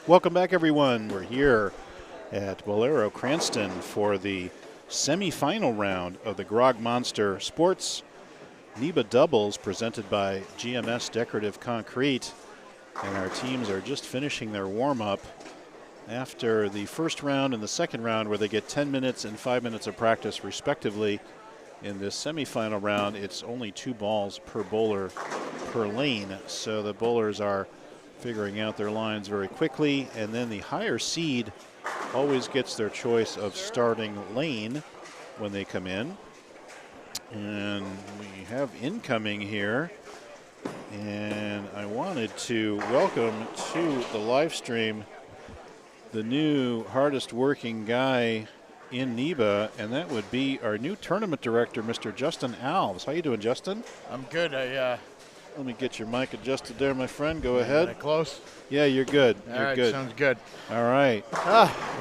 Welcome back, everyone. We're here at Bowlero, Cranston for the semifinal round of the GROGMONSTER Sports NEBA Doubles presented by GMS Decorative Concrete. And our teams are just finishing their warm-up after the first round and the second round, where they get 10 minutes and 5 minutes of practice respectively. In this semifinal round, it's only 2 balls per bowler per lane, so the bowlers are figuring out their lines very quickly, and then the higher seed always gets their choice of starting lane when they come in. And we have incoming here, and I wanted to welcome to the live stream the new hardest working guy in NEBA, and that would be our new tournament director, Mr. Justin Alves. How you doing, Justin? I'm good. Let me get your mic adjusted there, my friend. Go ahead. Is that close? Yeah, you're good. All You're right, good. sounds good. All right.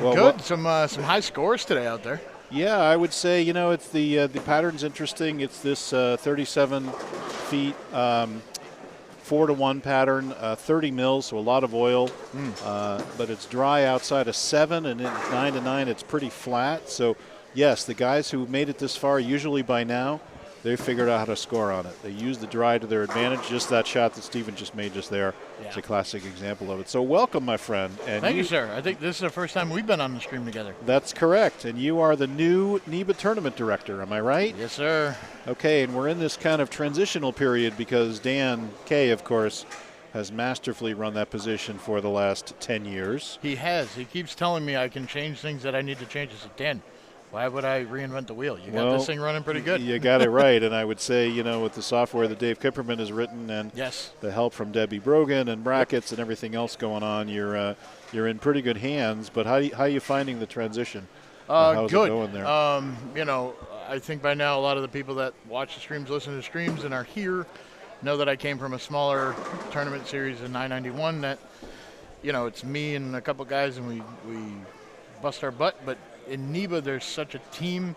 Well, good. Some high scores today out there. Yeah, I would say, you know, it's the pattern's interesting. It's this 37 feet, 4-to-1 pattern, 30 mils, so a lot of oil. But it's dry outside of 7, and then 9 to 9, it's pretty flat. So, yes, the guys who made it this far, usually by now, they figured out how to score on it. They used the dry to their advantage. Just that shot that Steven just made just there. Yeah. It's a classic example of it. So welcome, my friend. And Thank you, sir. I think this is the first time we've been on the stream together. That's correct. And you are the new NEBA tournament director, am I right? Yes, sir. Okay, and we're in this kind of transitional period because Dan Kay, of course, has masterfully run that position for the last 10 years. He has. He keeps telling me I can change things that I need to change. I said, Dan, why would I reinvent the wheel? You got this thing running pretty good. You got it right. And I would say, you know, with the software that Dave Kipperman has written and the help from Debbie Brogan and brackets and everything else going on, you're in pretty good hands. But how are you finding the transition? How's good. it going there? You know, I think by now a lot of the people that watch the streams, listen to the streams, and are here know that I came from a smaller tournament series in 991 that, you know, it's me and a couple guys and we bust our butt. But in NEBA, there's such a team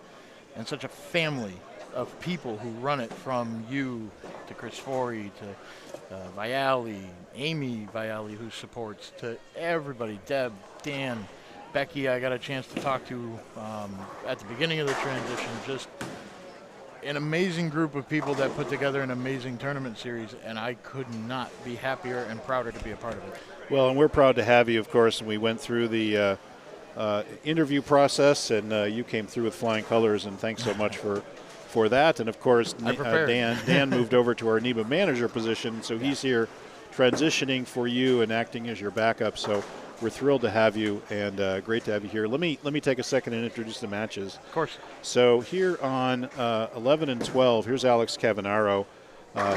and such a family of people who run it, from you to Chris Forey to Viali, Amy Viali, who supports, to everybody, Deb, Dan, Becky, I got a chance to talk to at the beginning of the transition. Just an amazing group of people that put together an amazing tournament series, and I could not be happier and prouder to be a part of it. Well, and we're proud to have you, of course, and we went through the interview process, and you came through with flying colors, and thanks so much for that. And of course, Dan moved over to our NEBA manager position, so he's here transitioning for you and acting as your backup. So we're thrilled to have you, and great to have you here. Let me take a second and introduce the matches. Of course. So here on 11 and 12, here's Alex Cavanaro.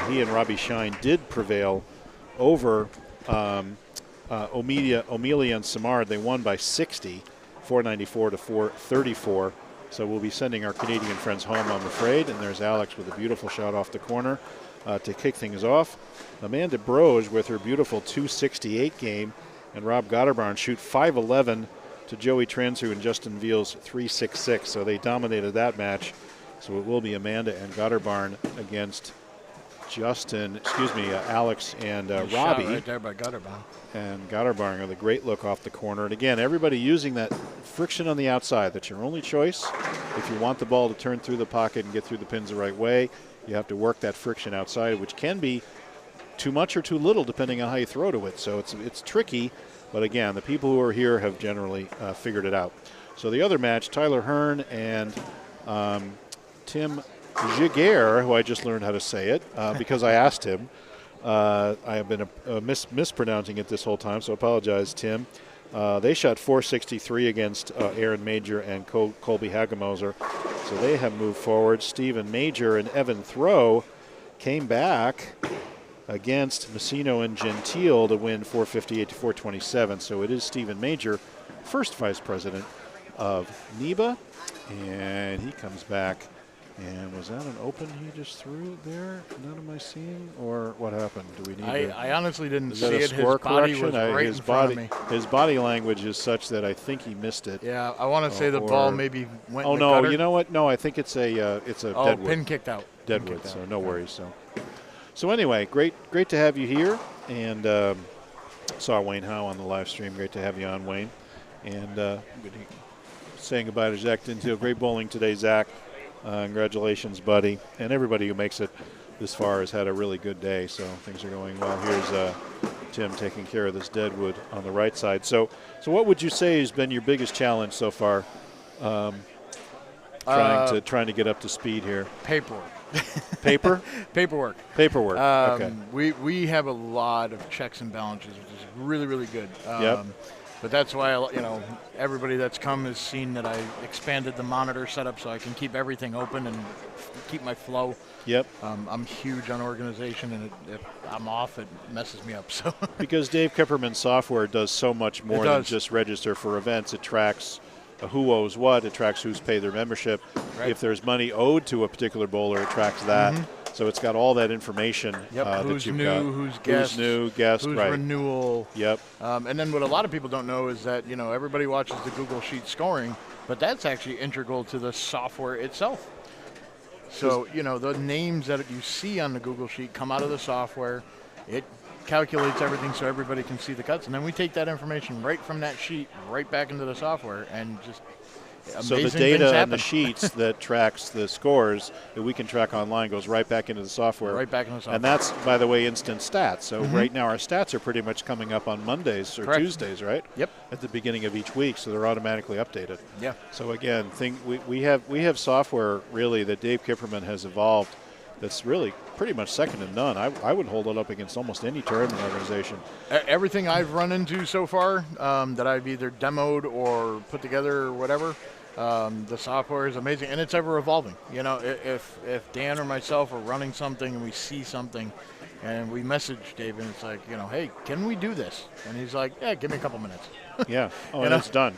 He and Robbie Shine did prevail over Omelia and Samard. They won by 60, 494 to 434. So we'll be sending our Canadian friends home, I'm afraid. And there's Alex with a beautiful shot off the corner to kick things off. Amanda Broge with her beautiful 268 game, and Rob Gotterbarn shoot 511 to Joey Transu and Justin Veals 366. So they dominated that match. So it will be Amanda and Gotterbarn against Alex and Robbie. Shot right there by Gotterbarn. And Gotterbarn with a great look off the corner. And again, everybody using that friction on the outside. That's your only choice. If you want the ball to turn through the pocket and get through the pins the right way, you have to work that friction outside, which can be too much or too little depending on how you throw to it. So it's tricky. But again, the people who are here have generally figured it out. So the other match, Tyler Hearn and Tim Giguère, who I just learned how to say it because I asked him. I have been mispronouncing it this whole time, so I apologize, Tim. They shot 463 against Aaron Major and Colby Hagemoser, so they have moved forward. Stephen Major and Evan Throw came back against Messino and Gentile to win 458 to 427. So it is Stephen Major, first vice president of NEBA, and he comes back. And was that an open he just threw there? None of my seeing, or what happened? Do we need? I honestly didn't see it. His body was right in front of me. His body language is such that I think he missed it. Yeah, I want to say the ball maybe went. Oh in the no! gutter. You know what? No, I think it's a deadwood. Pin kicked out. Deadwood. So no worries. So anyway, great to have you here, and Saw Wayne Howe on the live stream. Great to have you on, Wayne. And saying goodbye to Zach Dintil. Great bowling today, Zach. Congratulations, buddy. And everybody who makes it this far has had a really good day, so things are going well. Here's Tim taking care of this deadwood on the right side. So what would you say has been your biggest challenge so far? Trying to get up to speed here. Paperwork. Paperwork. Okay. We have a lot of checks and balances, which is really, really good. Yep. But that's why, everybody that's come has seen that I expanded the monitor setup so I can keep everything open and keep my flow. Yep. I'm huge on organization, and if I'm off, it messes me up. So because Dave Kipperman's software does so much more than just register for events. It tracks who owes what. It tracks who's paid their membership. Right. If there's money owed to a particular bowler, it tracks that. So it's got all that information. Who's that you've new, got. who's guest, who's right. renewal. Yep. And then what a lot of people don't know is that, everybody watches the Google Sheet scoring, but that's actually integral to the software itself. So, the names that you see on the Google Sheet come out of the software. It calculates everything so everybody can see the cuts. And then we take that information right from that sheet right back into the software and just so the data on the sheets that tracks the scores that we can track online goes right back into the software. Right back into the software. And that's, by the way, instant stats. So right now our stats are pretty much coming up on Mondays or Tuesdays, right? Yep. At the beginning of each week, so they're automatically updated. Yeah. So again, we have software really that Dave Kipperman has evolved that's really pretty much second to none. I would hold it up against almost any tournament organization. Everything I've run into so far that I've either demoed or put together or whatever, the software is amazing, and it's ever evolving. If Dan or myself are running something and we see something and we message Dave and it's like, hey, can we do this? And he's like, yeah, give me a couple minutes. Yeah. Oh, and it's done.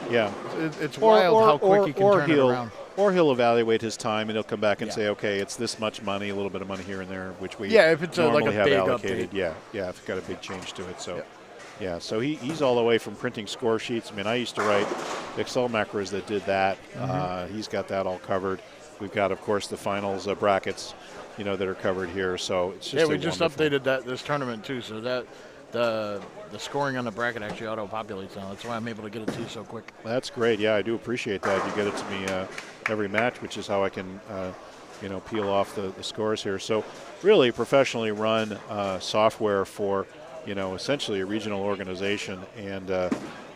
Yeah. It's wild how quick he can turn it around. Or he'll evaluate his time and he'll come back and say, okay, it's this much money, a little bit of money here and there, which we if it's normally like a have big allocated. Update. Yeah, if it's got a big change to it. So, so he's all the way from printing score sheets. I mean, I used to write Excel macros that did that. He's got that all covered. We've got, of course, the finals brackets, that are covered here. So it's just we just updated this tournament too, so that the scoring on the bracket actually auto-populates now. That's why I'm able to get it to you so quick. That's great. Yeah, I do appreciate that. You get it to me every match, which is how I can, peel off the scores here. So really professionally run software for, essentially a regional organization. And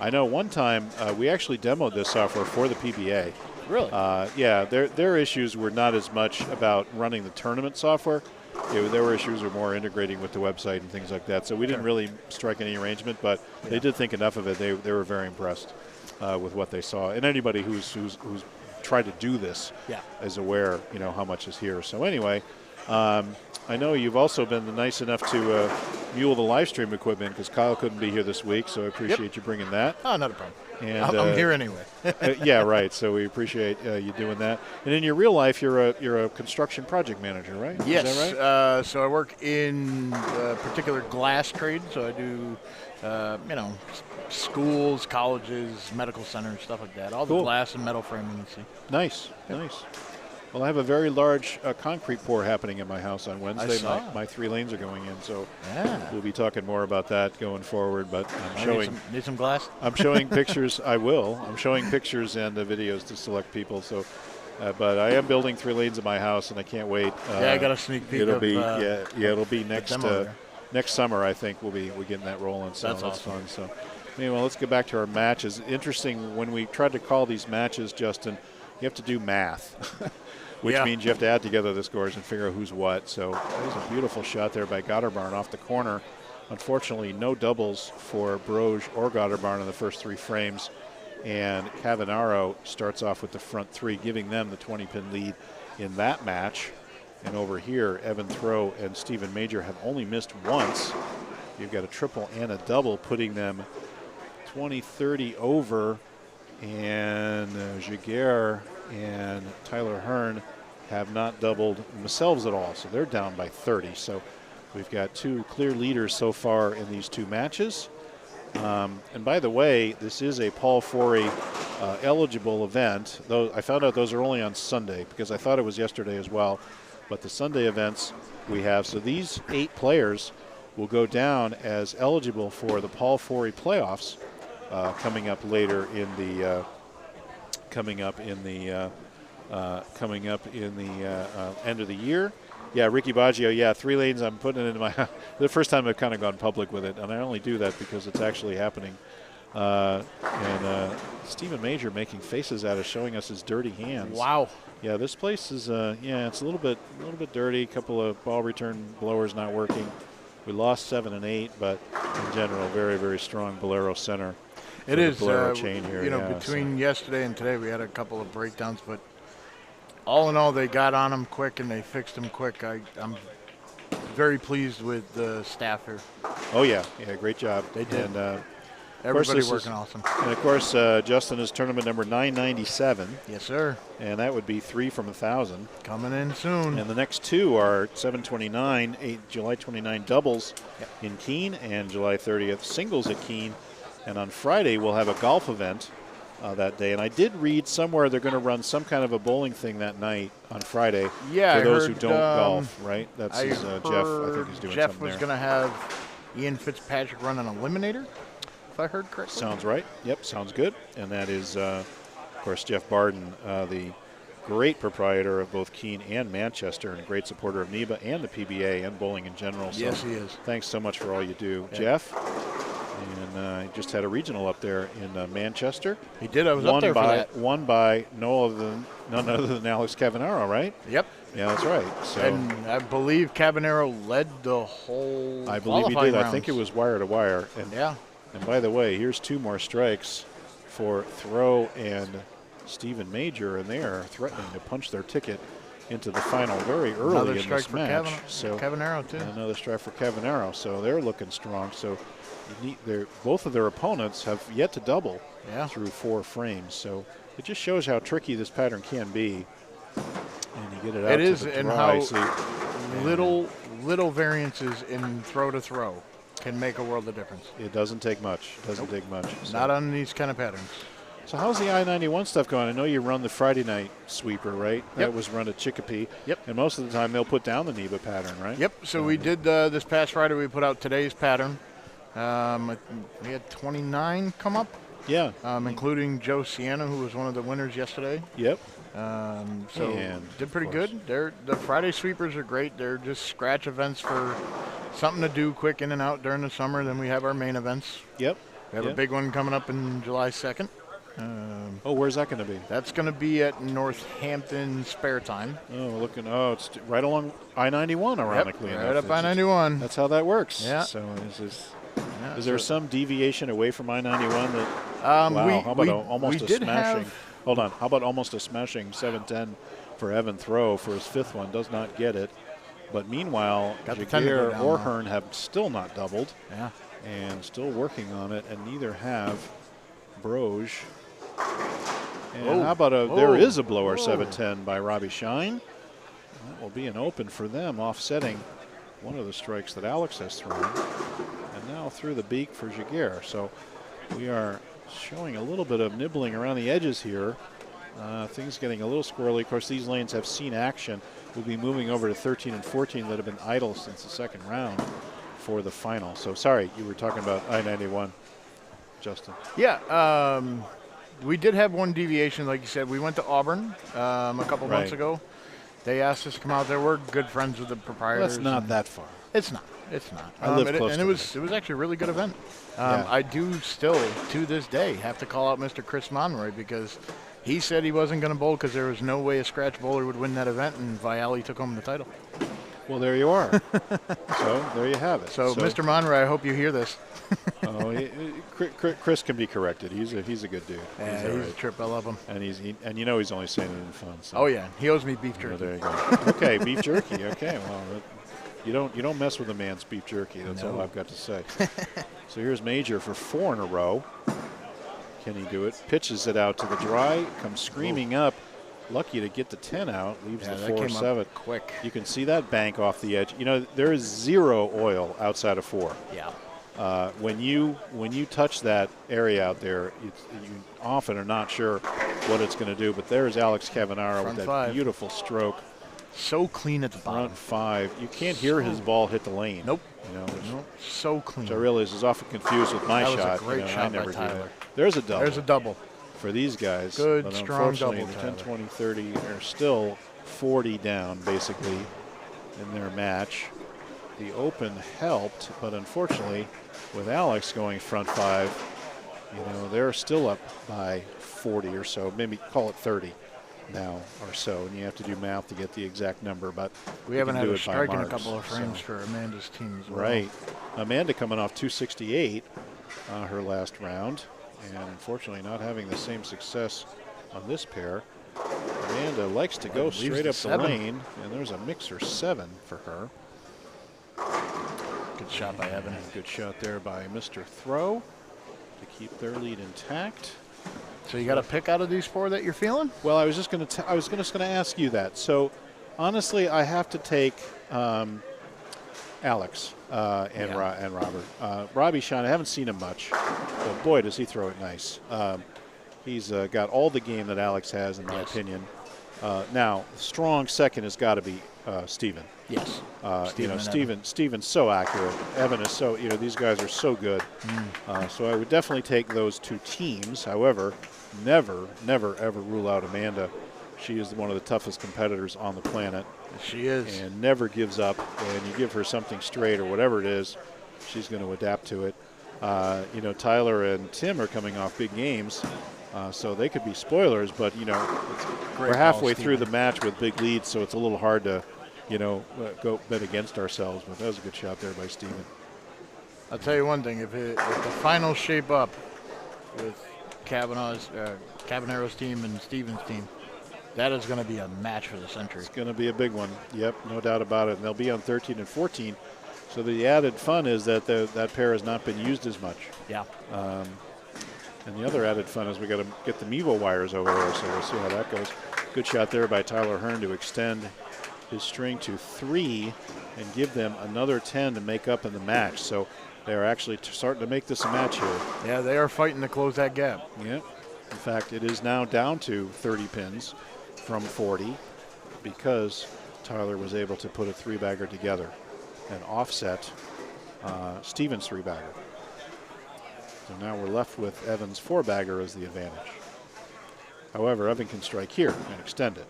I know one time we actually demoed this software for the PBA. Really? Yeah, their issues were not as much about running the tournament software. There were issues with more integrating with the website and things like that. So we didn't really strike any arrangement, but they did think enough of it. They were very impressed with what they saw. And anybody who's tried to do this is aware, how much is here. So anyway, I know you've also been nice enough to mule the live stream equipment because Kyle couldn't be here this week, so I appreciate you bringing that. Oh, not a problem. And, I'm here anyway. Yeah, right. So we appreciate you doing that. And in your real life, you're a construction project manager, right? Yes. Is that right? So I work in a particular glass trade. So I do, schools, colleges, medical centers, stuff like that. All the glass and metal framing you see. Nice. Well, I have a very large concrete pour happening in my house on Wednesday. My 3 lanes are going in, so we'll be talking more about that going forward. But I'm showing. Need some glass? I'm showing pictures. I will. I'm showing pictures and videos to select people. So, but I am building 3 lanes in my house, and I can't wait. I got a sneak peek. It'll be next summer. I think we're getting that rolling. So that's awesome. Fun. So, anyway, let's get back to our matches. Interesting when we tried to call these matches, Justin. You have to do math. Which means you have to add together the scores and figure out who's what. So there's a beautiful shot there by Gotterbarn off the corner. Unfortunately, no doubles for Broge or Gotterbarn in the first 3 frames. And Cavanaro starts off with the front 3, giving them the 20-pin lead in that match. And over here, Evan Throw and Stephen Major have only missed once. You've got a triple and a double, putting them 20-30 over. And Jaguar and Tyler Hearn have not doubled themselves at all, so they're down by 30. So we've got 2 clear leaders so far in these 2 matches. And by the way, this is a Paul Forey eligible event, though I found out those are only on Sunday because I thought it was yesterday as well. But the Sunday events we have, so these 8 players will go down as eligible for the Paul Forey playoffs coming up later in the end of the year. Yeah, Ricky Baggio. Yeah, 3 lanes. I'm putting it into my. The first time I've kind of gone public with it, and I only do that because it's actually happening. And Stephen Major making faces at us, showing us his dirty hands. Wow. Yeah, this place is. It's a little bit dirty. A couple of ball return blowers not working. We lost 7 and 8, but in general, very, very strong Bowlero center. It is. Bowlero chain here. Between yesterday and today, we had a couple of breakdowns, but all in all, they got on them quick and they fixed them quick. I'm very pleased with the staff here. Oh yeah, great job. They did. And, everybody working awesome. And of course, Justin is tournament number 997. Yes, sir. And that would be 3 from 1,000. Coming in soon. And the next 2 are 729, July 29 doubles in Keene, and July 30th singles at Keene. And on Friday, we'll have a golf event that day. And I did read somewhere they're going to run some kind of a bowling thing that night on Friday for those who don't golf, right? That's Jeff, I think, is doing Jeff something was there. going to have Ian Fitzpatrick run an eliminator, if I heard correctly. Sounds right. Yep, sounds good. And that is, of course, Jeff Barden, the great proprietor of both Keene and Manchester, and a great supporter of NEBA and the PBA and bowling in general. So yes, he is. Thanks so much for all you do, yeah. Jeff. And he just had a regional up there in Manchester. He did. I was up there for that. Won by none other than Alex Cavanaro, right? Yep. Yeah, that's right. So, and I believe Cavanaro led the whole I believe he did. rounds. I think it was wire to wire. And, yeah. And by the way, here's 2 more strikes for Throw and Stephen Major, and they are threatening to punch their ticket into the final very early another in strike this for match. Cavanaro too. Another strike for Cavanaro. So they're looking strong. So both of their opponents have yet to double through 4 frames. So it just shows how tricky this pattern can be. And you get it out it to is, the and dry. how little variances in throw to throw can make a world of difference. It doesn't take much. It doesn't take much. So. Not on these kind of patterns. So how's the I-91 stuff going? I know you run the Friday night sweeper, right? Yep. That was run at Chicopee. Yep. And most of the time they'll put down the NEBA pattern, right? Yep. So we did this past Friday. We put out today's pattern. We had 29 come up. Yeah. Including Joe Sienna, who was one of the winners yesterday. Yep. Did pretty good. The Friday sweepers are great. They're just scratch events for something to do quick in and out during the summer. Then we have our main events. Yep. We have a big one coming up in July 2nd. Where's that going to be? That's going to be at Northampton Spare Time. It's right along I-91, ironically enough. Right up I-91. That's how that works. Yeah. So is there some deviation away from I-91 that? How about almost a smashing? Hold on. How about almost a smashing 710 for Evan Throw for his 5th one? Does not get it. But meanwhile, Jaguar or Hearn have still not doubled. Yeah. And still working on it, and neither have Broge. And how about there is a blower 710 by Robbie Shine. That will be an open for them, offsetting one of the strikes that Alex has thrown. And now through the beak for Jaguar. So we are showing a little bit of nibbling around the edges here. Things getting a little squirrely. Of course, these lanes have seen action. We'll be moving over to 13 and 14 that have been idle since the 2nd round for the final. So sorry, you were talking about I-91, Justin. Yeah, we did have one deviation, like you said. We went to Auburn a couple months ago. They asked us to come out there. We're good friends with the proprietors. That's not that far. It's not. It's not. I live close to it was actually a really good event. I do still, to this day, have to call out Mr. Chris Monroy because he said he wasn't going to bowl because there was no way a scratch bowler would win that event, and Viali took home the title. Well, there you are. So there you have it. So Mr. Monroy, I hope you hear this. Chris can be corrected. He's a good dude. Yeah, he's a trip. I love him. And he's only saying it in fun. So. Oh yeah, he owes me beef jerky. There you go. Okay, beef jerky. Okay, well, you don't mess with a man's beef jerky. That's all I've got to say. So here's Major for 4 in a row. Can he do it? Pitches it out to the dry. Comes screaming up. Lucky to get the 10 out. Leaves the 4-7 quick. You can see that bank off the edge. There is 0 oil outside of 4. Yeah. When you touch that area out there, you often are not sure what it's going to do. But there's Alex Cavanaro with that beautiful stroke. So clean at the bottom. Front 5. You can't hear his ball hit the lane. Nope. You know, Nope. So clean. which I realize is often confused with my That was shot. a great shot I never by do Tyler. that. There's a double. There's a double. For these guys. Good, but strong unfortunately, double, the Tyler. 10, 20, 30 are still 40 down, basically, in their match. The Open helped, but unfortunately, with Alex going front 5, you know, they're still up by 40 or so, maybe call it 30 now or so, and you have to do math to get the exact number, but We haven't had do a it by strike in a marks, couple of frames so. for Amanda's team as well. Right. Amanda coming off 268 her last round, and unfortunately not having the same success on this pair. Amanda likes to go Leaves straight the up the 7. lane, and there's a mixer 7 for her. Good shot by Evan. And good shot there by Mr. Throw to keep their lead intact. So you got a pick out of these 4 that you're feeling? Well, I was just going to ask you that. So, honestly, I have to take Alex and Robert. Robbie Shine, I haven't seen him much, but boy, does he throw it nice. He's got all the game that Alex has, in my opinion. Now, strong second has got to be Steven. Yes. You know, Steven's so accurate. Evan is so, you know, these guys are so good. So I would definitely take those 2 teams. However, never, ever rule out Amanda. She is one of the toughest competitors on the planet. She is. And never gives up. When you give her something straight or whatever it is, she's going to adapt to it. You know, Tyler and Tim are coming off big games, so they could be spoilers, but, you know, we're halfway through the match with big leads, so it's a little hard to, you know, go bet against ourselves, but that was a good shot there by Steven. I'll tell you one thing, if the finals shape up with Cabanero's team and Steven's team, that is going to be a match for the century. It's going to be a big one. Yep, no doubt about it. And they'll be on 13 and 14. So the added fun is that that pair has not been used as much. Yeah. And the other added fun is we got to get the Mevo wires over there, so we'll see how that goes. Good shot there by Tyler Hearn to extend his string to 3 and give them another 10 to make up in the match. So they're actually starting to make this a match here. Yeah, they are fighting to close that gap. Yeah. In fact, it is now down to 30 pins from 40 because Tyler was able to put a 3-bagger together and offset Steven's 3-bagger. So now we're left with Evan's 4-bagger as the advantage. However, Evan can strike here and extend it.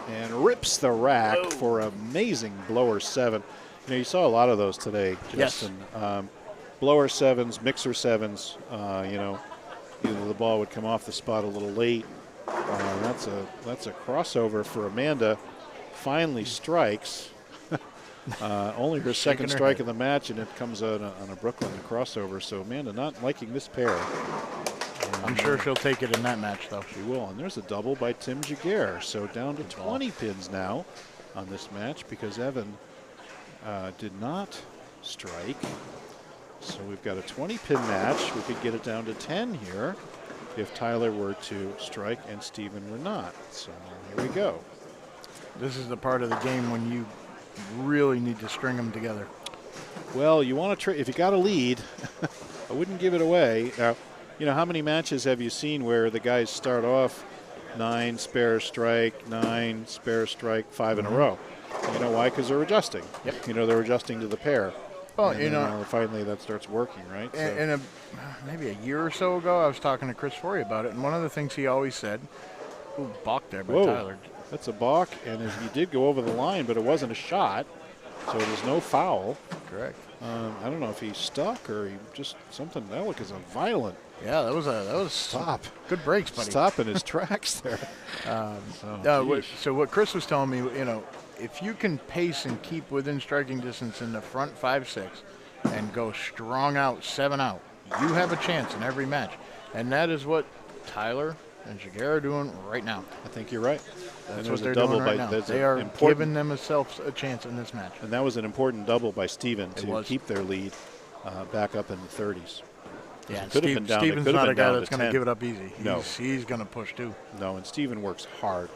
And rips the rack for an amazing blower 7. You know, you saw a lot of those today, Justin. Yes. Blower 7s, mixer 7s, you know, either the ball would come off the spot a little late. That's a crossover for Amanda. Finally strikes. Only her second strike of the match, and it comes on a Brooklyn crossover. So Amanda not liking this pair. I'm sure she'll take it in that match, though. She will. And there's a double by Tim Jaguar. So down to 20 pins now on this match because Evan did not strike. So we've got a 20-pin match. We could get it down to 10 here if Tyler were to strike and Steven were not. So here we go. This is the part of the game when you really need to string them together. Well, you want to if you got a lead, I wouldn't give it away. You know, how many matches have you seen where the guys start off 9 spare strike, 9 spare strike, 5 in a row? You know why? Because they're adjusting. Yep. You know, they're adjusting to the pair. Well, and you then, know, finally that starts working, right? And maybe a year or so ago, I was talking to Chris Forey about it, and one of the things he always said, ooh, balk there by Tyler. That's a balk, and he did go over the line, but it wasn't a shot, so there's no foul. Correct. I don't know if he stuck or he just something. That look is a violent. Yeah, that was stop. Good breaks, buddy. Stop in his tracks there. So what Chris was telling me, you know, if you can pace and keep within striking distance in the front 5-6 and go strong out, 7 out, you have a chance in every match, and that is what Tyler and Jaguar are doing right now. I think you're right. That's what they're doing right now. They are giving themselves a chance in this match. And that was an important double by Steven to keep their lead back up in the 30s. Yeah, Steven's not a guy that's going to give it up easy. He's going to push too. No, and Steven works hard.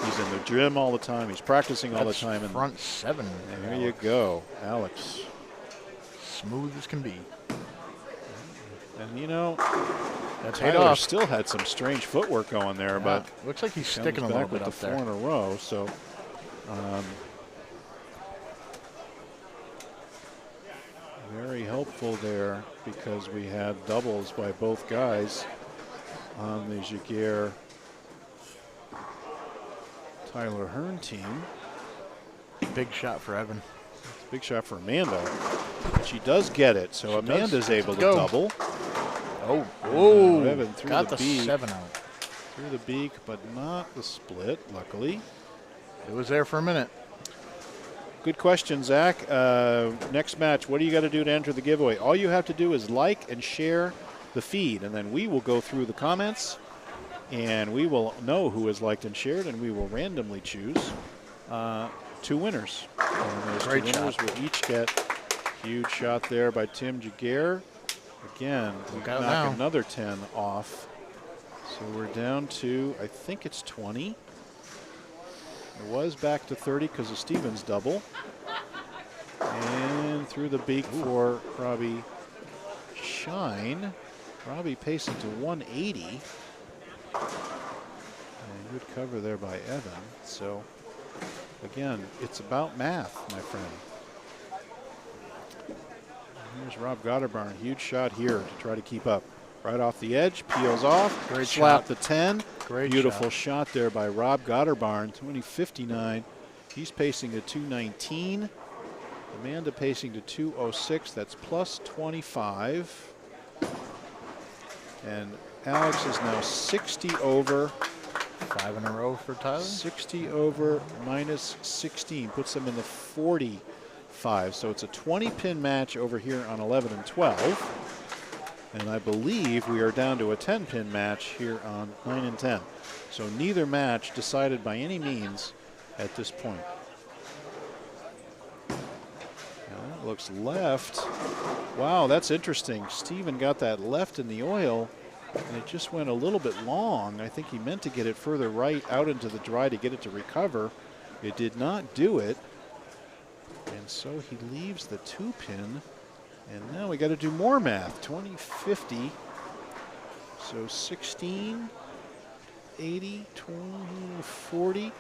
He's in the gym all the time. He's practicing all the time. And front 7. There you go, Alex. Smooth as can be. And you know, That paid Tyler off. still had some strange footwork going there, but looks like he's sticking a back little bit with up the there. 4 in a row. So very helpful there because we had doubles by both guys on the Jaguar Tyler Hearn team. Big shot for Evan. Big shot for Amanda. She does get it, so Amanda's able to double. Oh, Evan through got the the beak. 7 out. Through the beak, but not the split, luckily. It was there for a minute. Good question, Zach. Next match, what do you got to do to enter the giveaway? All you have to do is like and share the feed, and then we will go through the comments, and we will know who has liked and shared, and we will randomly choose 2 winners. And those Great 2 winners shot. will each get a huge shot there by Tim Jaguar. Again, we Look out knock now. another 10 off. So we're down to, I think it's 20. It was back to 30 because of Stevens' double. And through the beak for Robbie Shine. Robbie pacing to 180. And good cover there by Evan. So, again, it's about math, my friend. Here's Rob Gotterbarn. Huge shot here to try to keep up. Right off the edge, peels off. Great slap shot. the 10. Great Beautiful shot there by Rob Gotterbarn. 2059. He's pacing to 219. Amanda pacing to 206. That's plus 25. And Alex is now 60 over. 5 in a row for Tyler. 60 over minus 16 puts them in the 45. So it's a 20-pin match over here on 11 and 12. And I believe we are down to a 10-pin match here on 9 and 10. So neither match decided by any means at this point. Now that looks left. Wow, that's interesting. Steven got that left in the oil, and it just went a little bit long. I think he meant to get it further right out into the dry to get it to recover. It did not do it. And so he leaves the 2-pin. And now we got to do more math. 2050. So 16, 80, 20, 40.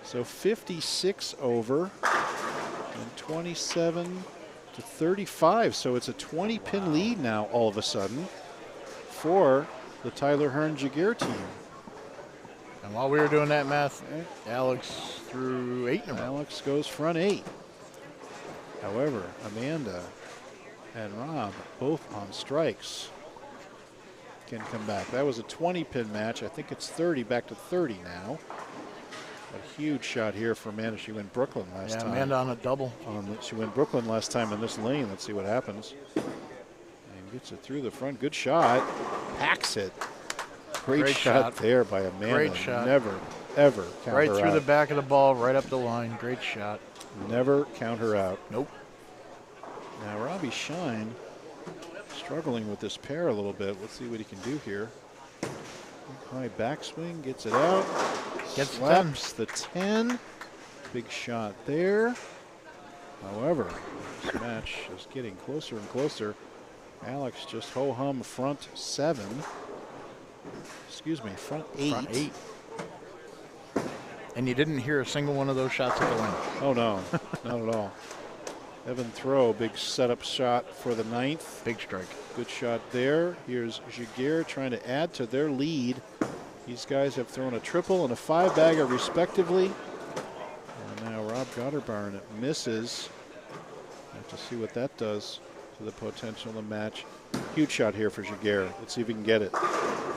So 56 over. And 27 to 35. So it's a 20-pin lead now all of a sudden for the Tyler Hearn Jaguar team. And while we were doing that math, Alex threw 8 in a row. Alex goes front 8. However, Amanda and Rob both on strikes can come back. That was a 20-pin match. I think it's 30, back to 30 now. A huge shot here for Amanda. She went Brooklyn last time. Amanda on a double. She went Brooklyn last time in this lane. Let's see what happens. And gets it through the front. Good shot. Packs it. Great shot there by Amanda. Great shot. Never, ever count Right her through out. the back of the ball, right up the line. Great shot. Never count her out. Nope. Now Robbie Shine struggling with this pair a little bit. Let's see what he can do here. High backswing, gets it out. Gets slaps the 10. Big shot there. However, this match is getting closer and closer. Alex just ho-hum front 7. Excuse me, front 8. Front 8. And you didn't hear a single one of those shots at the win. Oh no, not at all. Evan Throw, big setup shot for the 9th. Big strike. Good shot there. Here's Jaguar trying to add to their lead. These guys have thrown a triple and a 5-bagger respectively. And now Rob Gotterbarn misses. Have to see what that does to the potential of the match. Huge shot here for Jaguar. Let's see if he can get it.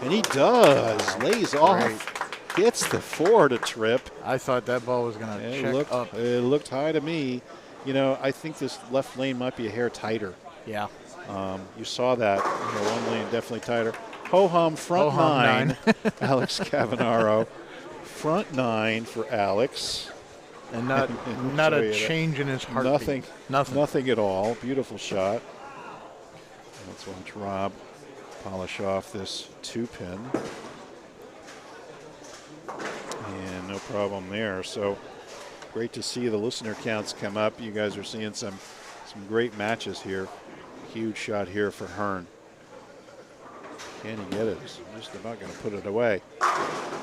And he does. Lays off. Hits the 4 to trip. I thought that ball was going to check up. It looked high to me. You know, I think this left lane might be a hair tighter. Yeah. You saw that. One lane definitely tighter. Ho-hum front 9. Alex Cavanaro. Front 9 for Alex. And not a change in his heartbeat. Nothing at all. Beautiful shot. Let's watch Rob polish off this 2-pin. And no problem there. So great to see the listener counts come up. You guys are seeing some great matches here. Huge shot here for Hearn. Can he get it? He's just about going to put it away.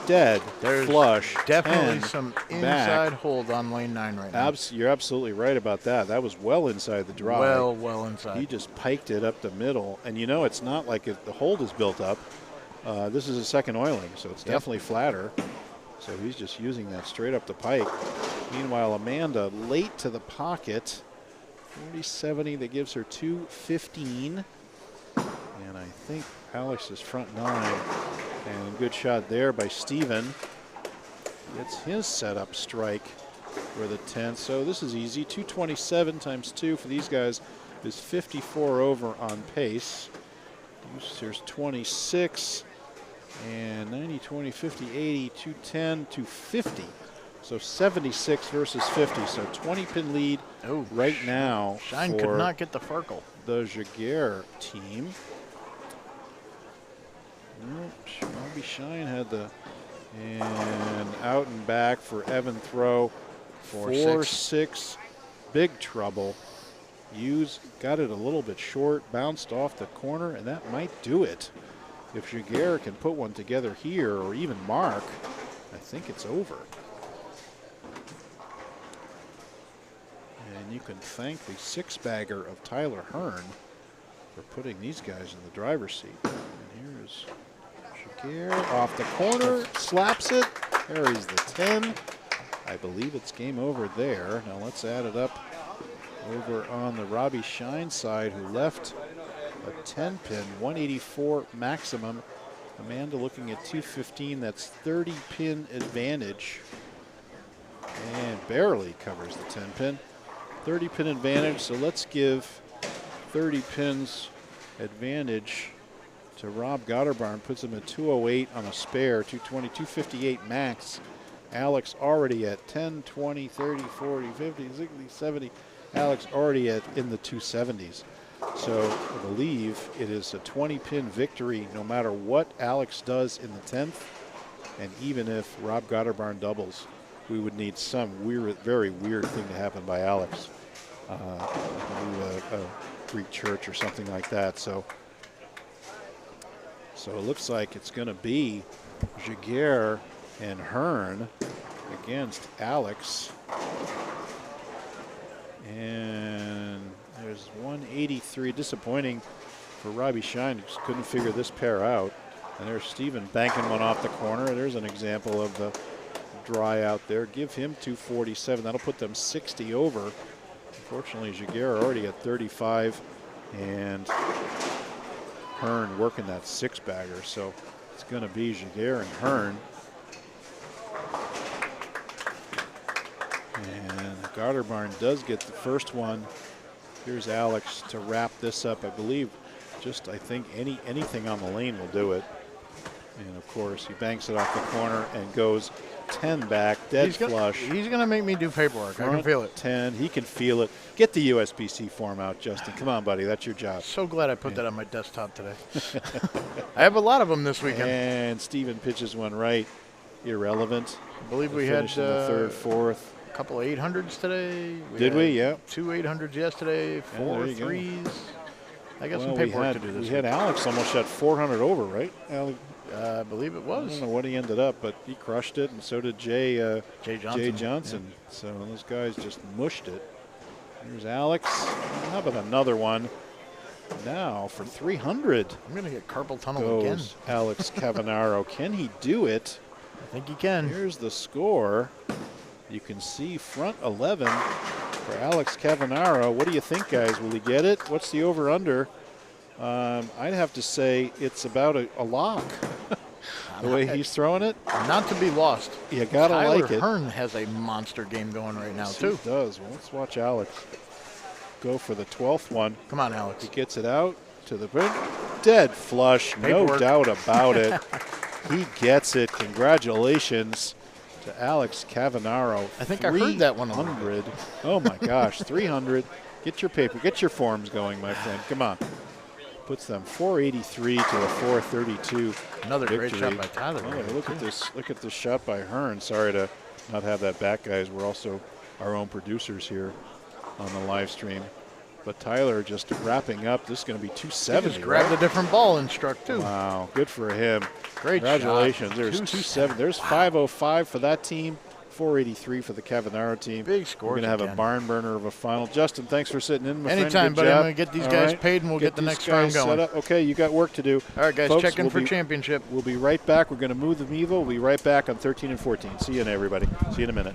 Dead. There's flush. definitely 10 some back. inside hold on lane 9 right now. You're absolutely right about that. That was well inside the drive. Well inside. He just piked it up the middle. And you know, it's not like the hold is built up. This is a second oiling, so it's definitely flatter. So he's just using that straight up the pike. Meanwhile, Amanda late to the pocket. 40-70, that gives her 2:15. And I think Alex is front 9. And good shot there by Steven. Gets his setup strike for the 10th. So this is easy. 227 times 2 for these guys is 54 over on pace. Here's 26. And 90, 20, 50, 80, 210, 250. So 76 versus 50. So 20-pin lead right now. Shine could not get the Farkle. The Jaguar team. Nope, Robbie Shine had the, and out and back for Evan throw. 4-6, big trouble. Hughes got it a little bit short, bounced off the corner, and that might do it. If Jaguar can put one together here, or even Mark, I think it's over. And you can thank the 6-bagger of Tyler Hearn for putting these guys in the driver's seat. And here's Jaguar off the corner, slaps it, carries the 10. I believe it's game over there. Now let's add it up over on the Robbie Shine side, who left a 10-pin, 184 maximum. Amanda looking at 215, that's 30-pin advantage. And barely covers the 10-pin. 30-pin advantage, so let's give 30 pins advantage to Rob Gotterbarn. Puts him at 208 on a spare, 220, 258 max. Alex already at 10, 20, 30, 40, 50, 60, 70. Alex already in the 270s. So I believe it is a 20-pin victory no matter what Alex does in the 10th. And even if Rob Gotterbarn doubles, we would need some weird, very weird thing to happen by Alex. A Greek church or something like that. So it looks like it's going to be Jaguar and Hearn against Alex. And there's 183. Disappointing for Robbie Shine, who just couldn't figure this pair out. And there's Steven banking one off the corner. There's an example of the dry out there. Give him 247. That'll put them 60 over. Unfortunately, Jaguar already at 35. And Hearn working that 6-bagger. So it's going to be Jaguar and Hearn. And Gotterbarn does get the first one. Here's Alex to wrap this up. I believe I think anything on the lane will do it. And of course, he banks it off the corner and goes 10 back, dead flush. He's going to make me do paperwork. I can feel it. 10, he can feel it. Get the USBC form out, Justin. Come on, buddy, that's your job. So glad I put that on my desktop today. I have a lot we this weekend. And Steven pitches one right. Irrelevant. I believe we had in the third, fourth. A couple of 800s today. Did we? Yeah. 2 800s yesterday, 4 3s. I got some paperwork to do this week. We had Alex almost shot 400 over, right? I believe it was. I don't know what he ended up, but he crushed it, and so did Jay Johnson. Yeah. So those guys just mushed it. Here's Alex. How about another one? Now for 300. I'm going to get carpal tunnel again. Alex Cavanaro. Can he do it? I think he can. Here's the score. You can see front 11 for Alex Cavanaro. What do you think, guys? Will he get it? What's the over-under? I'd have to say it's about a lock. The way he's throwing it. Not to be lost. You got to like it. Tyler Hearn has a monster game going right now, too. He does. Well, let's watch Alex go for the 12th one. Come on, Alex. He gets it out to the brink. Dead flush. Paperwork. No doubt about it. He gets it. Congratulations to Alex Cavanaro. I think I heard that one. 300. Oh, my gosh. 300. Get your paper. Get your forms going, my friend. Come on. Puts them 483 to a 432. Another victory. Great shot by Tyler. Oh, look at this! Look at this shot by Hearn. Sorry to not have that back, guys. We're also our own producers here on the live stream. But Tyler just wrapping up. This is going to be 270. Just grabbed a different ball and struck too. Wow, good for him. Great Congratulations. shot. There's 270. There's 505 for that team. 483 for the Cavanaro team. Big score. We're going to have a barn burner of a final. Justin, thanks for sitting in, my friend. Anytime, Good buddy. job. I'm going to get these guys paid, and we'll get the next round going. Okay, you got work to do. All right, guys, Folks, check in for championship. We'll be right back. We're going to move the Mevo. We'll be right back on 13 and 14. See you, everybody. See you in a minute.